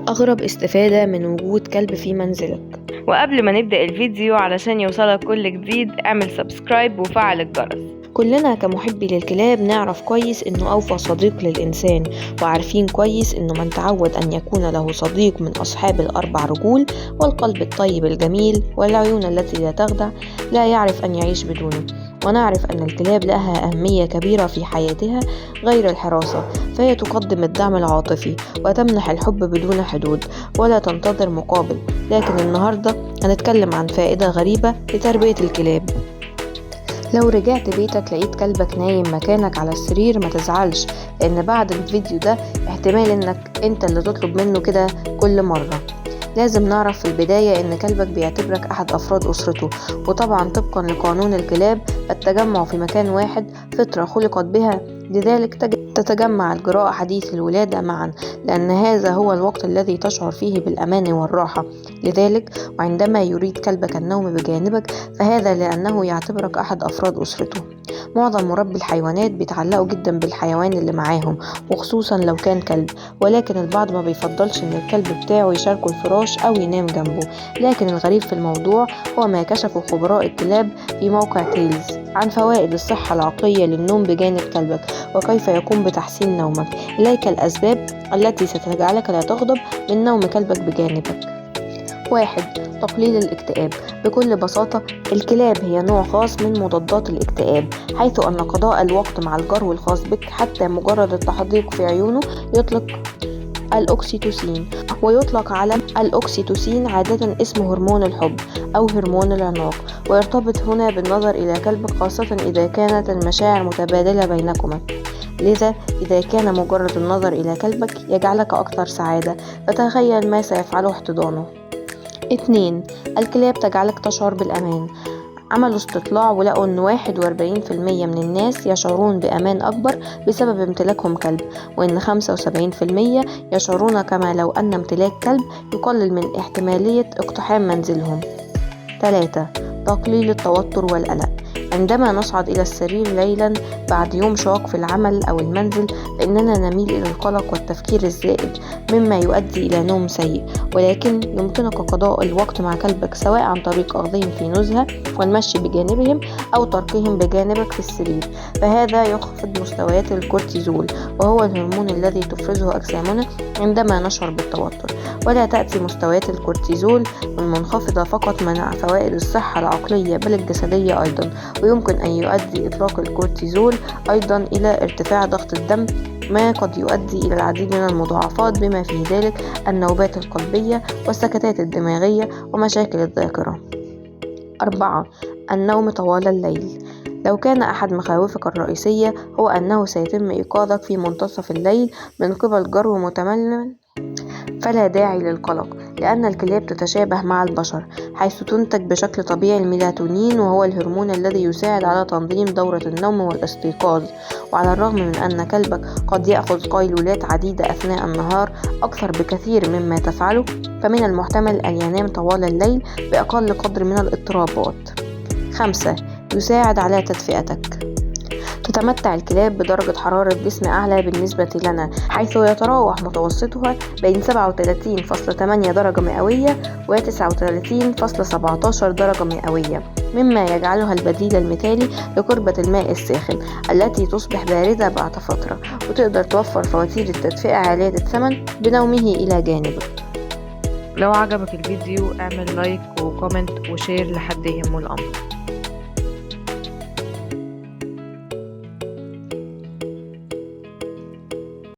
أغرب استفادة من وجود كلب في منزلك. وقبل ما نبدأ الفيديو علشان يوصلك كل جديد اعمل سبسكرايب وفعل الجرس. كلنا كمحبي للكلاب نعرف كويس إنه أوفى صديق للإنسان، وعارفين كويس إنه من تعود أن يكون له صديق من أصحاب الأربع رجول والقلب الطيب الجميل والعيون التي لا تخدع لا يعرف أن يعيش بدونه. ونعرف أن الكلاب لها أهمية كبيرة في حياتها غير الحراسة، فهي تقدم الدعم العاطفي وتمنح الحب بدون حدود ولا تنتظر مقابل. لكن النهاردة هنتكلم عن فائدة غريبة لتربية الكلاب. لو رجعت بيتك لقيت كلبك نايم مكانك على السرير ما تزعلش، لأن بعد الفيديو ده احتمال إنك انت اللي تطلب منه كده كل مرة. لازم نعرف في البداية إن كلبك بيعتبرك أحد أفراد أسرته، وطبعا طبقا لقانون الكلاب التجمع في مكان واحد فطرة خلقت بها، لذلك تتجمع الجراء حديث الولادة معا، لأن هذا هو الوقت الذي تشعر فيه بالأمان والراحة. لذلك وعندما يريد كلبك النوم بجانبك فهذا لأنه يعتبرك أحد أفراد أسرته. معظم مربي الحيوانات بيتعلقوا جدا بالحيوان اللي معاهم، وخصوصا لو كان كلب، ولكن البعض ما بيفضلش ان الكلب بتاعه يشاركه الفراش او ينام جنبه. لكن الغريب في الموضوع هو ما كشفه خبراء الكلاب في موقع تيلز عن فوائد الصحة العقلية للنوم بجانب كلبك، وكيف يقوم بتحسين نومك. إليك الأسباب التي ستجعلك لا تغضب من نوم كلبك بجانبك. 1. تقليل الاكتئاب. بكل بساطة الكلاب هي نوع خاص من مضادات الاكتئاب، حيث أن قضاء الوقت مع الجرو الخاص بك حتى مجرد التحديق في عيونه يطلق الأوكسيتوسين، ويطلق على الأوكسيتوسين عادة اسم هرمون الحب أو هرمون العناق، ويرتبط هنا بالنظر إلى كلبك، خاصة إذا كانت المشاعر متبادلة بينكما. لذا إذا كان مجرد النظر إلى كلبك يجعلك أكثر سعادة، فتخيل ما سيفعله احتضانه. 2. الكلاب تجعلك تشعر بالأمان. عملوا استطلاع ولقوا أن 41% من الناس يشعرون بأمان أكبر بسبب امتلاكهم كلب، وأن 75% يشعرون كما لو أن امتلاك كلب يقلل من احتمالية اقتحام منزلهم. 3. تقليل التوتر والقلق. عندما نصعد إلى السرير ليلا بعد يوم شاق في العمل أو المنزل فإننا نميل إلى القلق والتفكير الزائد، مما يؤدي إلى نوم سيء. ولكن يمكنك قضاء الوقت مع كلبك سواء عن طريق أخذهم في نزهة والمشي بجانبهم أو تركهم بجانبك في السرير، فهذا يخفض مستويات الكورتيزول، وهو الهرمون الذي تفرزه أجسامنا عندما نشعر بالتوتر. ولا تأتي مستويات الكورتيزول المنخفضة فقط من فوائد الصحة العقلية بل الجسدية أيضا، ويمكن أن يؤدي إطلاق الكورتيزول أيضا إلى ارتفاع ضغط الدم، ما قد يؤدي إلى العديد من المضاعفات بما في ذلك النوبات القلبية والسكتات الدماغية ومشاكل الذاكرة. 4. النوم طوال الليل. لو كان أحد مخاوفك الرئيسية هو أنه سيتم إيقاظك في منتصف الليل من قبل جرو متملل، فلا داعي للقلق، لأن الكلاب تتشابه مع البشر، حيث تنتج بشكل طبيعي الميلاتونين، وهو الهرمون الذي يساعد على تنظيم دورة النوم والاستيقاظ. وعلى الرغم من أن كلبك قد يأخذ قيلولات عديدة أثناء النهار أكثر بكثير مما تفعله، فمن المحتمل أن ينام طوال الليل بأقل قدر من الاضطرابات. 5. يساعد على تدفئتك. تتمتع الكلاب بدرجة حرارة جسم أعلى بالنسبة لنا، حيث يتراوح متوسطها بين 37.8 درجة مئوية و 39.17 درجة مئوية، مما يجعلها البديل المثالي لقربة الماء الساخن التي تصبح باردة بعد فترة، وتقدر توفر فواتير التدفئة عالية الثمن بنومه إلى جانبك. لو عجبك الفيديو اعمل لايك وكومنت وشير لحد يهمه الأمر.